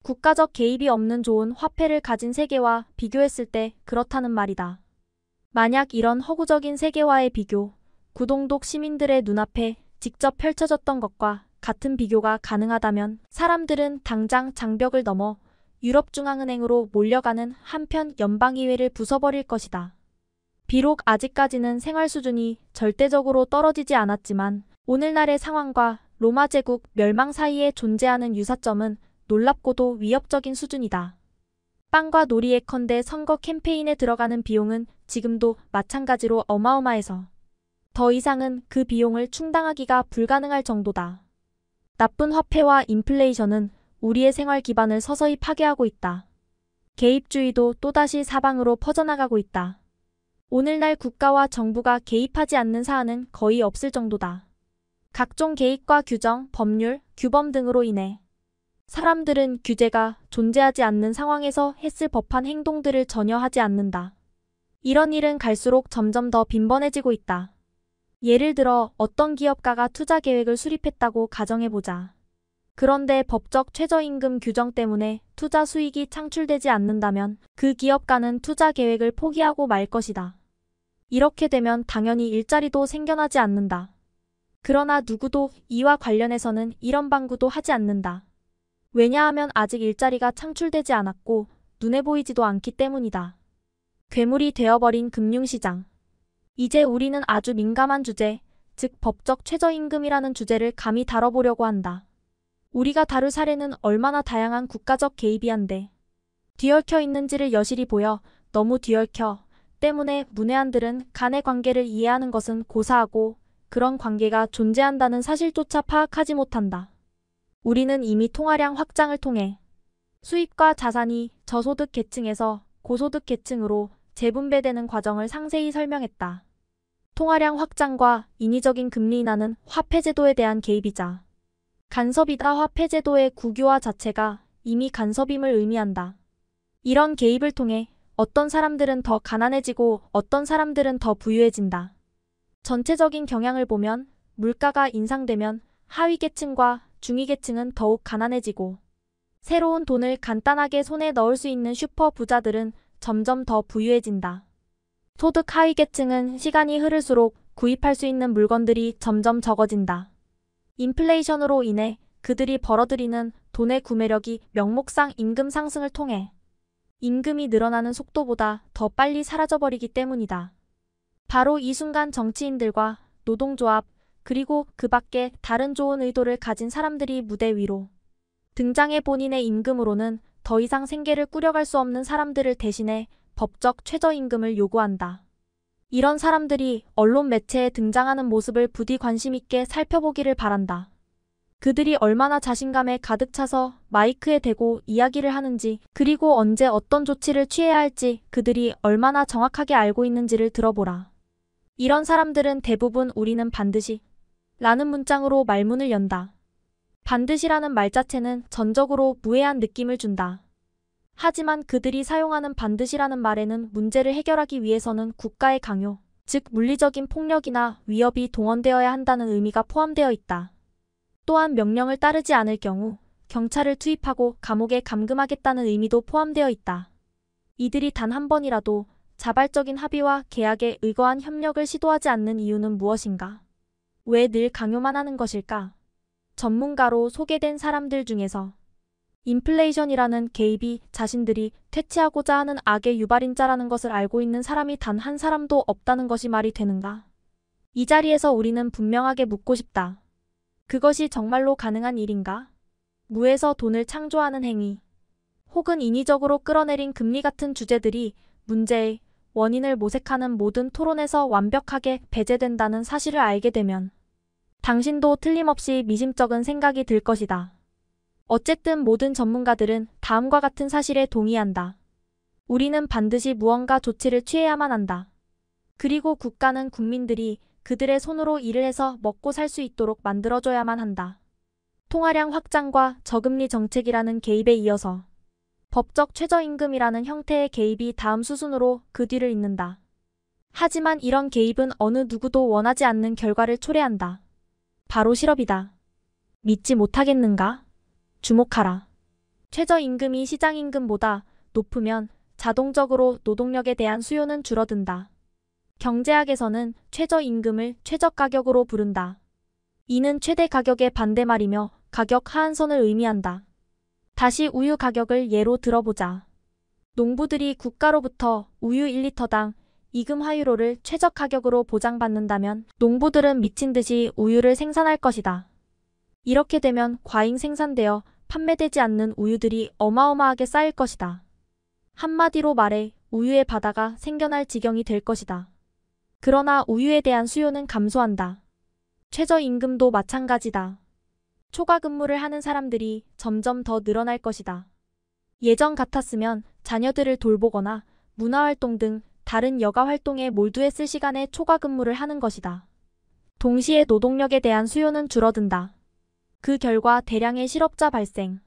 국가적 개입이 없는 좋은 화폐를 가진 세계와 비교했을 때 그렇다는 말이다. 만약 이런 허구적인 세계와의 비교, 구동독 시민들의 눈앞에 직접 펼쳐졌던 것과 같은 비교가 가능하다면 사람들은 당장 장벽을 넘어 유럽중앙은행으로 몰려가는 한편 연방의회를 부숴버릴 것이다. 비록 아직까지는 생활 수준이 절대적으로 떨어지지 않았지만 오늘날의 상황과 로마 제국 멸망 사이에 존재하는 유사점은 놀랍고도 위협적인 수준이다. 빵과 놀이 예컨대 선거 캠페인에 들어가는 비용은 지금도 마찬가지로 어마어마해서 더 이상은 그 비용을 충당하기가 불가능할 정도다. 나쁜 화폐와 인플레이션은 우리의 생활 기반을 서서히 파괴하고 있다. 개입주의도 또다시 사방으로 퍼져나가고 있다. 오늘날 국가와 정부가 개입하지 않는 사안은 거의 없을 정도다. 각종 개입과 규정, 법률, 규범 등으로 인해 사람들은 규제가 존재하지 않는 상황에서 했을 법한 행동들을 전혀 하지 않는다. 이런 일은 갈수록 점점 더 빈번해지고 있다. 예를 들어 어떤 기업가가 투자 계획을 수립했다고 가정해보자. 그런데 법적 최저임금 규정 때문에 투자 수익이 창출되지 않는다면 그 기업가는 투자 계획을 포기하고 말 것이다. 이렇게 되면 당연히 일자리도 생겨나지 않는다. 그러나 누구도 이와 관련해서는 이런 방구도 하지 않는다. 왜냐하면 아직 일자리가 창출되지 않았고 눈에 보이지도 않기 때문이다. 괴물이 되어버린 금융시장. 이제 우리는 아주 민감한 주제, 즉 법적 최저임금이라는 주제를 감히 다뤄보려고 한다. 우리가 다룰 사례는 얼마나 다양한 국가적 개입이 한데 뒤얽혀 있는지를 여실히 보여 너무 뒤얽혀 때문에 문외한들은 간의 관계를 이해하는 것은 고사하고 그런 관계가 존재한다는 사실조차 파악하지 못한다. 우리는 이미 통화량 확장을 통해 수입과 자산이 저소득 계층에서 고소득 계층으로 재분배되는 과정을 상세히 설명했다. 통화량 확장과 인위적인 금리 인하는 화폐제도에 대한 개입이자 간섭이다. 화폐제도의 국유화 자체가 이미 간섭임을 의미한다. 이런 개입을 통해 어떤 사람들은 더 가난해지고 어떤 사람들은 더 부유해진다. 전체적인 경향을 보면 물가가 인상되면 하위계층과 중위계층은 더욱 가난해지고 새로운 돈을 간단하게 손에 넣을 수 있는 슈퍼 부자들은 점점 더 부유해진다. 소득 하위계층은 시간이 흐를수록 구입할 수 있는 물건들이 점점 적어진다. 인플레이션으로 인해 그들이 벌어들이는 돈의 구매력이 명목상 임금 상승을 통해 임금이 늘어나는 속도보다 더 빨리 사라져버리기 때문이다. 바로 이 순간 정치인들과 노동조합 그리고 그 밖에 다른 좋은 의도를 가진 사람들이 무대 위로 등장해 본인의 임금으로는 더 이상 생계를 꾸려갈 수 없는 사람들을 대신해 법적 최저임금을 요구한다. 이런 사람들이 언론 매체에 등장하는 모습을 부디 관심 있게 살펴보기를 바란다. 그들이 얼마나 자신감에 가득 차서 마이크에 대고 이야기를 하는지 그리고 언제 어떤 조치를 취해야 할지 그들이 얼마나 정확하게 알고 있는지를 들어보라. 이런 사람들은 대부분 우리는 반드시 라는 문장으로 말문을 연다. 반드시라는 말 자체는 전적으로 무해한 느낌을 준다. 하지만 그들이 사용하는 반드시라는 말에는 문제를 해결하기 위해서는 국가의 강요, 즉 물리적인 폭력이나 위협이 동원되어야 한다는 의미가 포함되어 있다. 또한 명령을 따르지 않을 경우 경찰을 투입하고 감옥에 감금하겠다는 의미도 포함되어 있다. 이들이 단 한 번이라도 자발적인 합의와 계약에 의거한 협력을 시도하지 않는 이유는 무엇인가? 왜 늘 강요만 하는 것일까? 전문가로 소개된 사람들 중에서 인플레이션이라는 개입이 자신들이 퇴치하고자 하는 악의 유발인자라는 것을 알고 있는 사람이 단 한 사람도 없다는 것이 말이 되는가? 이 자리에서 우리는 분명하게 묻고 싶다. 그것이 정말로 가능한 일인가? 무에서 돈을 창조하는 행위, 혹은 인위적으로 끌어내린 금리 같은 주제들이 문제의 원인을 모색하는 모든 토론에서 완벽하게 배제된다는 사실을 알게 되면 당신도 틀림없이 미심쩍은 생각이 들 것이다. 어쨌든 모든 전문가들은 다음과 같은 사실에 동의한다. 우리는 반드시 무언가 조치를 취해야만 한다. 그리고 국가는 국민들이 그들의 손으로 일을 해서 먹고 살 수 있도록 만들어줘야만 한다. 통화량 확장과 저금리 정책이라는 개입에 이어서 법적 최저임금이라는 형태의 개입이 다음 수순으로 그 뒤를 잇는다. 하지만 이런 개입은 어느 누구도 원하지 않는 결과를 초래한다. 바로 실업이다. 믿지 못하겠는가? 주목하라. 최저임금이 시장임금보다 높으면 자동적으로 노동력에 대한 수요는 줄어든다. 경제학에서는 최저임금을 최저가격으로 부른다. 이는 최대 가격의 반대말이며 가격 하한선을 의미한다. 다시 우유 가격을 예로 들어보자. 농부들이 국가로부터 우유 1리터당 이금 화유로를 최저 가격으로 보장받는다면 농부들은 미친 듯이 우유를 생산할 것이다. 이렇게 되면 과잉 생산되어 판매되지 않는 우유들이 어마어마하게 쌓일 것이다. 한마디로 말해 우유의 바다가 생겨날 지경이 될 것이다. 그러나 우유에 대한 수요는 감소한다. 최저임금도 마찬가지다. 초과 근무를 하는 사람들이 점점 더 늘어날 것이다. 예전 같았으면 자녀들을 돌보거나 문화활동 등 다른 여가 활동에 몰두했을 시간에 초과 근무를 하는 것이다. 동시에 노동력에 대한 수요는 줄어든다. 그 결과 대량의 실업자 발생.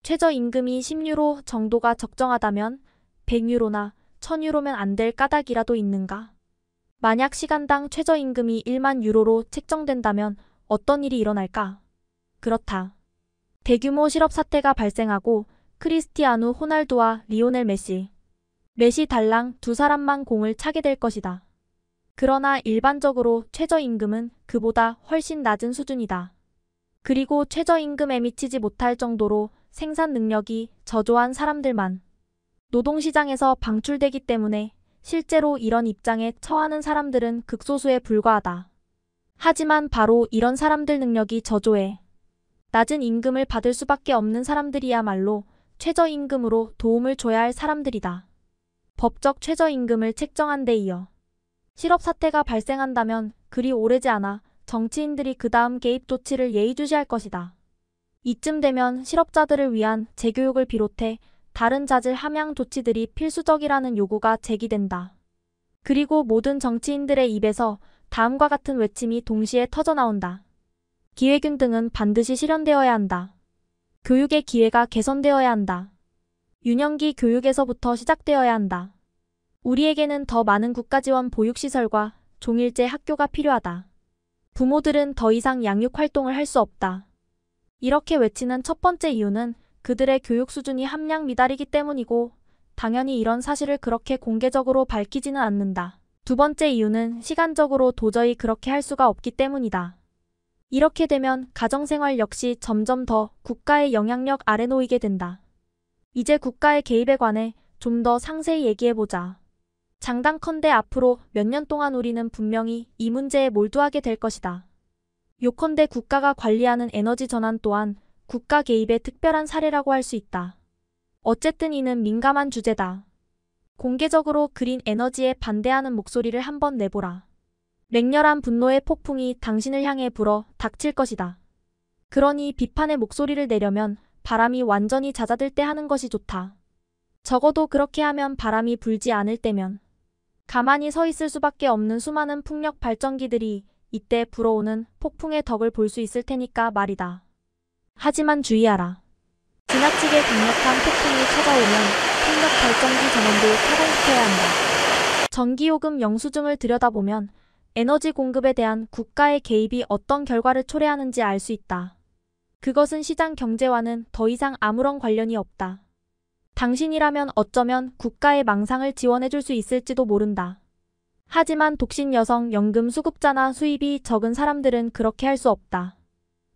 최저임금이 10유로 정도가 적정하다면 100유로나 1000유로면 안 될 까닭이라도 있는가? 만약 시간당 최저임금이 1만 유로로 책정된다면 어떤 일이 일어날까? 그렇다. 대규모 실업 사태가 발생하고 크리스티아누 호날두와 리오넬 메시 달랑 두 사람만 공을 차게 될 것이다. 그러나 일반적으로 최저임금은 그보다 훨씬 낮은 수준이다. 그리고 최저임금에 미치지 못할 정도로 생산 능력이 저조한 사람들만 노동시장에서 방출되기 때문에 실제로 이런 입장에 처하는 사람들은 극소수에 불과하다. 하지만 바로 이런 사람들 능력이 저조해 낮은 임금을 받을 수밖에 없는 사람들이야말로 최저임금으로 도움을 줘야 할 사람들이다. 법적 최저임금을 책정한 데 이어 실업 사태가 발생한다면 그리 오래지 않아 정치인들이 그 다음 개입 조치를 예의주시할 것이다. 이쯤 되면 실업자들을 위한 재교육을 비롯해 다른 자질 함양 조치들이 필수적이라는 요구가 제기된다. 그리고 모든 정치인들의 입에서 다음과 같은 외침이 동시에 터져나온다. 기회균 등은 반드시 실현되어야 한다. 교육의 기회가 개선되어야 한다. 유년기 교육에서부터 시작되어야 한다. 우리에게는 더 많은 국가지원 보육시설과 종일제 학교가 필요하다. 부모들은 더 이상 양육 활동을 할 수 없다. 이렇게 외치는 첫 번째 이유는 그들의 교육 수준이 함량 미달이기 때문이고 당연히 이런 사실을 그렇게 공개적으로 밝히지는 않는다. 두 번째 이유는 시간적으로 도저히 그렇게 할 수가 없기 때문이다. 이렇게 되면 가정생활 역시 점점 더 국가의 영향력 아래 놓이게 된다. 이제 국가의 개입에 관해 좀 더 상세히 얘기해보자. 장담컨대 앞으로 몇 년 동안 우리는 분명히 이 문제에 몰두하게 될 것이다. 요컨대 국가가 관리하는 에너지 전환 또한 국가 개입의 특별한 사례라고 할 수 있다. 어쨌든 이는 민감한 주제다. 공개적으로 그린 에너지에 반대하는 목소리를 한번 내보라. 맹렬한 분노의 폭풍이 당신을 향해 불어 닥칠 것이다. 그러니 비판의 목소리를 내려면 바람이 완전히 잦아들 때 하는 것이 좋다. 적어도 그렇게 하면 바람이 불지 않을 때면 가만히 서 있을 수밖에 없는 수많은 풍력 발전기들이 이때 불어오는 폭풍의 덕을 볼 수 있을 테니까 말이다. 하지만 주의하라. 지나치게 강력한 폭풍이 찾아오면 풍력 발전기 전원도 차단시켜야 한다. 전기요금 영수증을 들여다보면 에너지 공급에 대한 국가의 개입이 어떤 결과를 초래하는지 알 수 있다. 그것은 시장 경제와는 더 이상 아무런 관련이 없다. 당신이라면 어쩌면 국가의 망상을 지원해줄 수 있을지도 모른다. 하지만 독신 여성 연금 수급자나 수입이 적은 사람들은 그렇게 할 수 없다.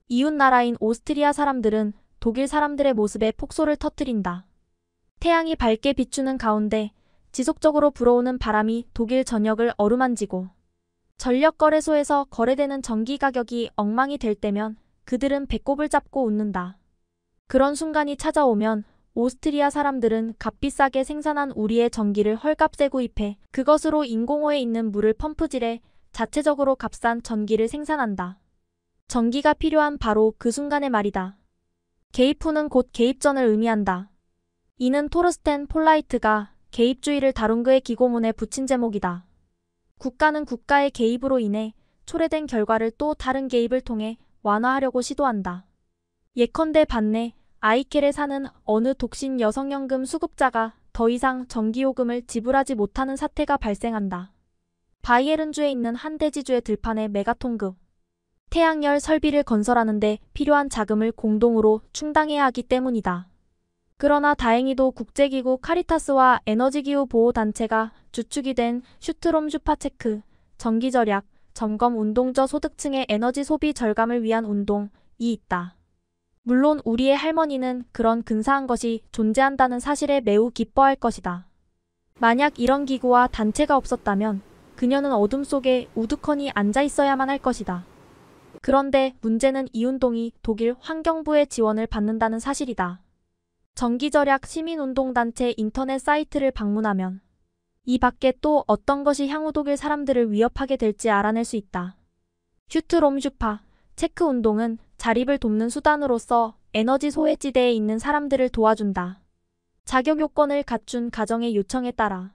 이웃 나라인 오스트리아 사람들은 독일 사람들의 모습에 폭소를 터뜨린다. 태양이 밝게 비추는 가운데 지속적으로 불어오는 바람이 독일 전역을 어루만지고 전력거래소에서 거래되는 전기 가격이 엉망이 될 때면 그들은 배꼽을 잡고 웃는다. 그런 순간이 찾아오면 오스트리아 사람들은 값비싸게 생산한 우리의 전기를 헐값에 구입해 그것으로 인공호에 있는 물을 펌프질해 자체적으로 값싼 전기를 생산한다. 전기가 필요한 바로 그 순간의 말이다. 개입 후는 곧 개입 전을 의미한다. 이는 토르스텐 폴라이트가 개입주의를 다룬 그의 기고문에 붙인 제목이다. 국가는 국가의 개입으로 인해 초래된 결과를 또 다른 개입을 통해 완화하려고 시도한다. 예컨대 반내 아이켈에 사는 어느 독신 여성연금 수급자가 더 이상 전기요금을 지불하지 못하는 사태가 발생한다. 바이에른주에 있는 한 대지주의 들판에 메가톤급 태양열 설비를 건설하는 데 필요한 자금을 공동으로 충당해야 하기 때문이다. 그러나 다행히도 국제기구 카리타스와 에너지기후보호단체가 주축이 된 슈트롬 슈파체크 전기절약 점검 운동저 소득층의 에너지 소비 절감을 위한 운동이 있다. 물론 우리의 할머니는 그런 근사한 것이 존재한다는 사실에 매우 기뻐할 것이다. 만약 이런 기구와 단체가 없었다면 그녀는 어둠 속에 우두커니 앉아 있어야만 할 것이다. 그런데 문제는 이 운동이 독일 환경부의 지원을 받는다는 사실이다. 전기절약 시민운동단체 인터넷 사이트를 방문하면 이 밖에 또 어떤 것이 향후 독일 사람들을 위협하게 될지 알아낼 수 있다. 슈트롬 슈파 체크 운동은 자립을 돕는 수단으로서 에너지 소외지대에 있는 사람들을 도와준다. 자격 요건을 갖춘 가정의 요청에 따라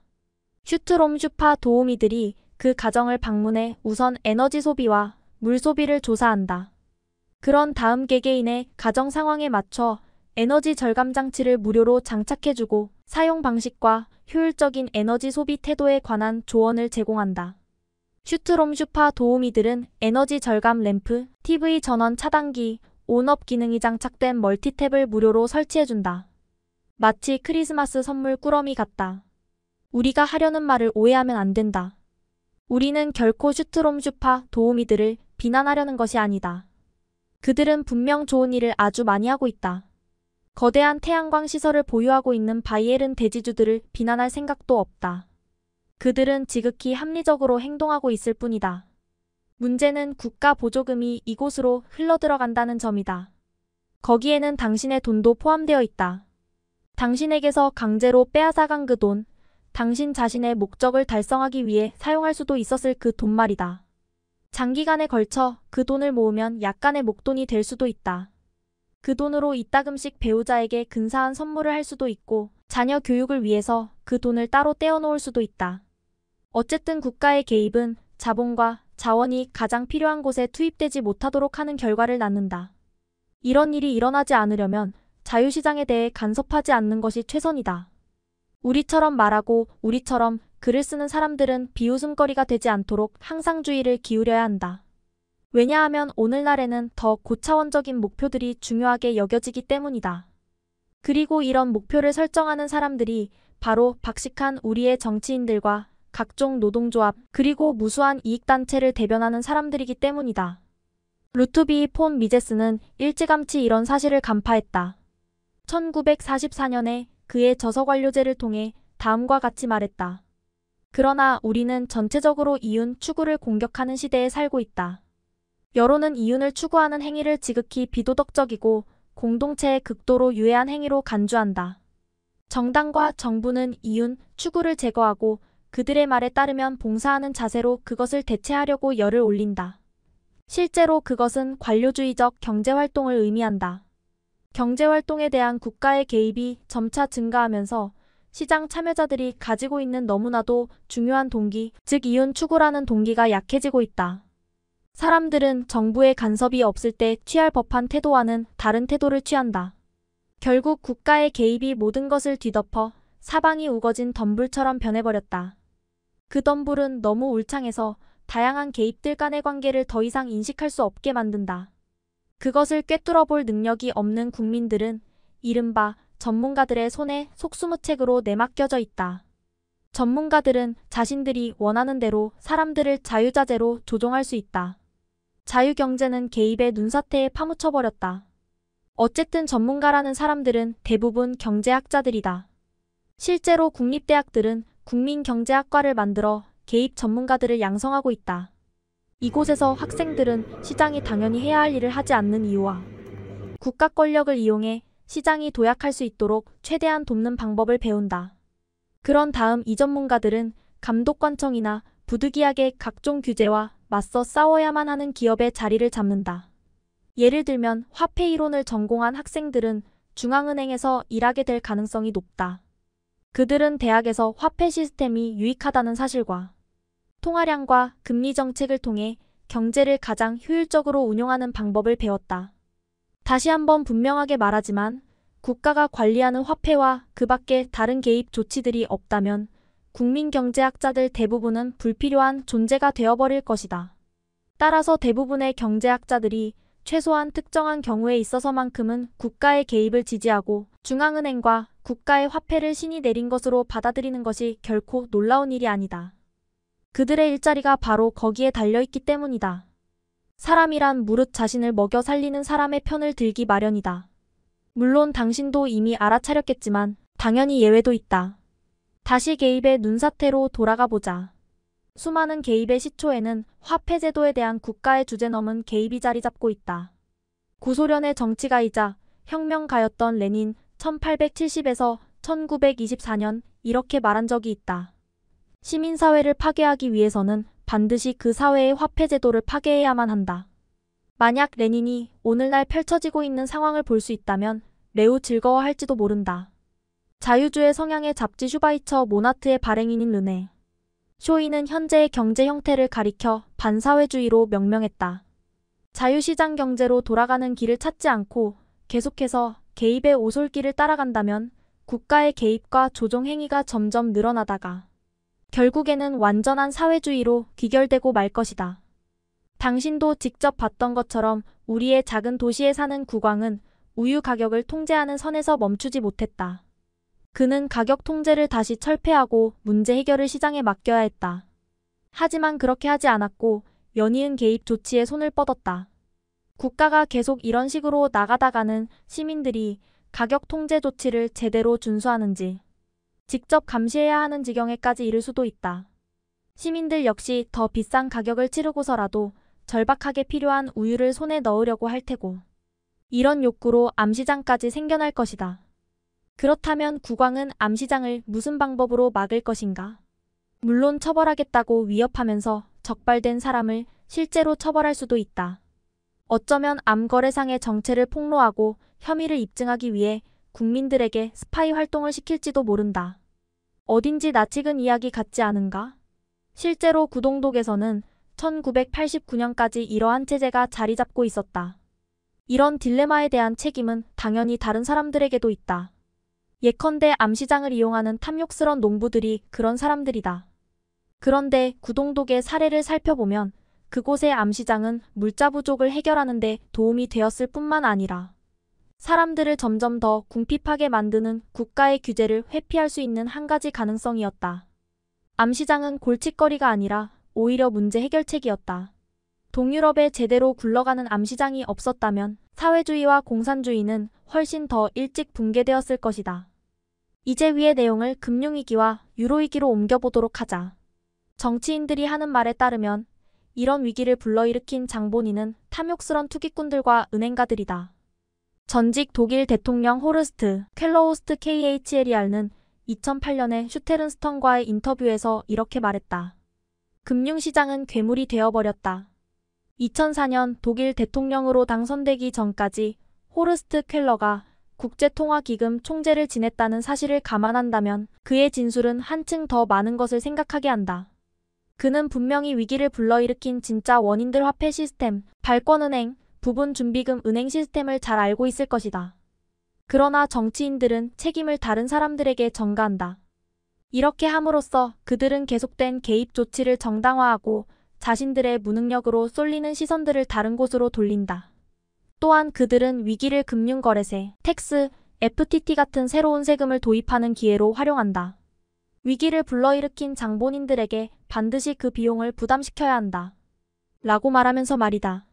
슈트롬 슈파 도우미들이 그 가정을 방문해 우선 에너지 소비와 물 소비를 조사한다. 그런 다음 개개인의 가정 상황에 맞춰 에너지 절감 장치를 무료로 장착해주고 사용 방식과 효율적인 에너지 소비 태도에 관한 조언을 제공한다. 슈트롬 슈파 도우미들은 에너지 절감 램프, TV 전원 차단기, 온업 기능이 장착된 멀티탭을 무료로 설치해준다. 마치 크리스마스 선물 꾸러미 같다. 우리가 하려는 말을 오해하면 안 된다. 우리는 결코 슈트롬 슈파 도우미들을 비난하려는 것이 아니다. 그들은 분명 좋은 일을 아주 많이 하고 있다. 거대한 태양광 시설을 보유하고 있는 바이에른 대지주들을 비난할 생각도 없다. 그들은 지극히 합리적으로 행동하고 있을 뿐이다. 문제는 국가 보조금이 이곳으로 흘러들어간다는 점이다. 거기에는 당신의 돈도 포함되어 있다. 당신에게서 강제로 빼앗아간 그 돈, 당신 자신의 목적을 달성하기 위해 사용할 수도 있었을 그 돈 말이다. 장기간에 걸쳐 그 돈을 모으면 약간의 목돈이 될 수도 있다. 그 돈으로 이따금씩 배우자에게 근사한 선물을 할 수도 있고 자녀 교육을 위해서 그 돈을 따로 떼어놓을 수도 있다. 어쨌든 국가의 개입은 자본과 자원이 가장 필요한 곳에 투입되지 못하도록 하는 결과를 낳는다. 이런 일이 일어나지 않으려면 자유시장에 대해 간섭하지 않는 것이 최선이다. 우리처럼 말하고 우리처럼 글을 쓰는 사람들은 비웃음거리가 되지 않도록 항상 주의를 기울여야 한다. 왜냐하면 오늘날에는 더 고차원적인 목표들이 중요하게 여겨지기 때문이다. 그리고 이런 목표를 설정하는 사람들이 바로 박식한 우리의 정치인들과 각종 노동조합 그리고 무수한 이익단체를 대변하는 사람들이기 때문이다. 루트비 폰 미제스는 일찌감치 이런 사실을 간파했다. 1944년에 그의 저서관료제를 통해 다음과 같이 말했다. 그러나 우리는 전체적으로 이윤 추구를 공격하는 시대에 살고 있다. 여론은 이윤을 추구하는 행위를 지극히 비도덕적이고 공동체에 극도로 유해한 행위로 간주한다. 정당과 정부는 이윤 추구를 제거하고 그들의 말에 따르면 봉사하는 자세로 그것을 대체하려고 열을 올린다. 실제로 그것은 관료주의적 경제활동을 의미한다. 경제활동에 대한 국가의 개입이 점차 증가하면서 시장 참여자들이 가지고 있는 너무나도 중요한 동기, 즉 이윤 추구라는 동기가 약해지고 있다. 사람들은 정부의 간섭이 없을 때 취할 법한 태도와는 다른 태도를 취한다. 결국 국가의 개입이 모든 것을 뒤덮어 사방이 우거진 덤불처럼 변해버렸다. 그 덤불은 너무 울창해서 다양한 개입들 간의 관계를 더 이상 인식할 수 없게 만든다. 그것을 꿰뚫어 볼 능력이 없는 국민들은 이른바 전문가들의 손에 속수무책으로 내맡겨져 있다. 전문가들은 자신들이 원하는 대로 사람들을 자유자재로 조종할 수 있다. 자유경제는 개입의 눈사태에 파묻혀버렸다. 어쨌든 전문가라는 사람들은 대부분 경제학자들이다. 실제로 국립대학들은 국민경제학과를 만들어 개입 전문가들을 양성하고 있다. 이곳에서 학생들은 시장이 당연히 해야 할 일을 하지 않는 이유와 국가 권력을 이용해 시장이 도약할 수 있도록 최대한 돕는 방법을 배운다. 그런 다음 이 전문가들은 감독관청이나 부득이하게 각종 규제와 맞서 싸워야만 하는 기업의 자리를 잡는다. 예를 들면 화폐 이론을 전공한 학생들은 중앙은행에서 일하게 될 가능성이 높다. 그들은 대학에서 화폐 시스템이 유익하다는 사실과 통화량과 금리 정책을 통해 경제를 가장 효율적으로 운용하는 방법을 배웠다. 다시 한번 분명하게 말하지만 국가가 관리하는 화폐와 그 밖에 다른 개입 조치들이 없다면 국민경제학자들 대부분은 불필요한 존재가 되어버릴 것이다. 따라서 대부분의 경제학자들이 최소한 특정한 경우에 있어서만큼은 국가의 개입을 지지하고 중앙은행과 국가의 화폐를 신이 내린 것으로 받아들이는 것이 결코 놀라운 일이 아니다. 그들의 일자리가 바로 거기에 달려있기 때문이다. 사람이란 무릇 자신을 먹여 살리는 사람의 편을 들기 마련이다. 물론 당신도 이미 알아차렸겠지만 당연히 예외도 있다. 다시 개입의 눈사태로 돌아가 보자. 수많은 개입의 시초에는 화폐제도에 대한 국가의 주제넘은 개입이 자리 잡고 있다. 구소련의 정치가이자 혁명가였던 레닌 1870에서 1924년 이렇게 말한 적이 있다. 시민사회를 파괴하기 위해서는 반드시 그 사회의 화폐제도를 파괴해야만 한다. 만약 레닌이 오늘날 펼쳐지고 있는 상황을 볼 수 있다면 매우 즐거워할지도 모른다. 자유주의 성향의 잡지 슈바이처 모나트의 발행인인 르네 쇼이는 현재의 경제 형태를 가리켜 반사회주의로 명명했다. 자유시장 경제로 돌아가는 길을 찾지 않고 계속해서 개입의 오솔길을 따라간다면 국가의 개입과 조종 행위가 점점 늘어나다가 결국에는 완전한 사회주의로 귀결되고 말 것이다. 당신도 직접 봤던 것처럼 우리의 작은 도시에 사는 국왕은 우유 가격을 통제하는 선에서 멈추지 못했다. 그는 가격 통제를 다시 철폐하고 문제 해결을 시장에 맡겨야 했다. 하지만 그렇게 하지 않았고 연이은 개입 조치에 손을 뻗었다. 국가가 계속 이런 식으로 나가다가는 시민들이 가격 통제 조치를 제대로 준수하는지 직접 감시해야 하는 지경에까지 이를 수도 있다. 시민들 역시 더 비싼 가격을 치르고서라도 절박하게 필요한 우유를 손에 넣으려고 할 테고 이런 욕구로 암시장까지 생겨날 것이다. 그렇다면 국왕은 암시장을 무슨 방법으로 막을 것인가? 물론 처벌하겠다고 위협하면서 적발된 사람을 실제로 처벌할 수도 있다. 어쩌면 암거래상의 정체를 폭로하고 혐의를 입증하기 위해 국민들에게 스파이 활동을 시킬지도 모른다. 어딘지 낯익은 이야기 같지 않은가? 실제로 구동독에서는 1989년까지 이러한 체제가 자리 잡고 있었다. 이런 딜레마에 대한 책임은 당연히 다른 사람들에게도 있다. 예컨대 암시장을 이용하는 탐욕스런 농부들이 그런 사람들이다. 그런데 구동독의 사례를 살펴보면 그곳의 암시장은 물자 부족을 해결하는 데 도움이 되었을 뿐만 아니라 사람들을 점점 더 궁핍하게 만드는 국가의 규제를 회피할 수 있는 한 가지 가능성이었다. 암시장은 골칫거리가 아니라 오히려 문제 해결책이었다. 동유럽에 제대로 굴러가는 암시장이 없었다면 사회주의와 공산주의는 훨씬 더 일찍 붕괴되었을 것이다. 이제 위의 내용을 금융위기와 유로위기로 옮겨보도록 하자. 정치인들이 하는 말에 따르면 이런 위기를 불러일으킨 장본인은 탐욕스런 투기꾼들과 은행가들이다. 전직 독일 대통령 호르스트 켈러호스트 KHLER는 2008년에 슈테른스턴과의 인터뷰에서 이렇게 말했다. 금융시장은 괴물이 되어버렸다. 2004년 독일 대통령으로 당선되기 전까지 호르스트 켈러가 국제통화기금 총재를 지냈다는 사실을 감안한다면 그의 진술은 한층 더 많은 것을 생각하게 한다. 그는 분명히 위기를 불러일으킨 진짜 원인들 화폐 시스템, 발권은행, 부분준비금 은행 시스템을 잘 알고 있을 것이다. 그러나 정치인들은 책임을 다른 사람들에게 전가한다. 이렇게 함으로써 그들은 계속된 개입 조치를 정당화하고 자신들의 무능력으로 쏠리는 시선들을 다른 곳으로 돌린다. 또한 그들은 위기를 금융거래세, 텍스, FTT 같은 새로운 세금을 도입하는 기회로 활용한다. 위기를 불러일으킨 장본인들에게 반드시 그 비용을 부담시켜야 한다. 라고 말하면서 말이다.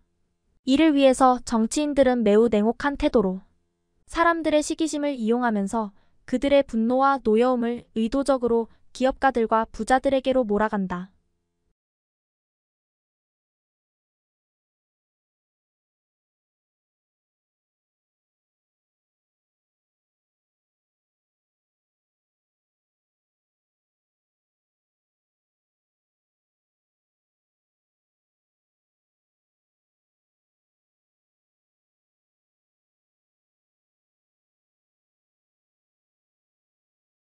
이를 위해서 정치인들은 매우 냉혹한 태도로 사람들의 시기심을 이용하면서 그들의 분노와 노여움을 의도적으로 기업가들과 부자들에게로 몰아간다.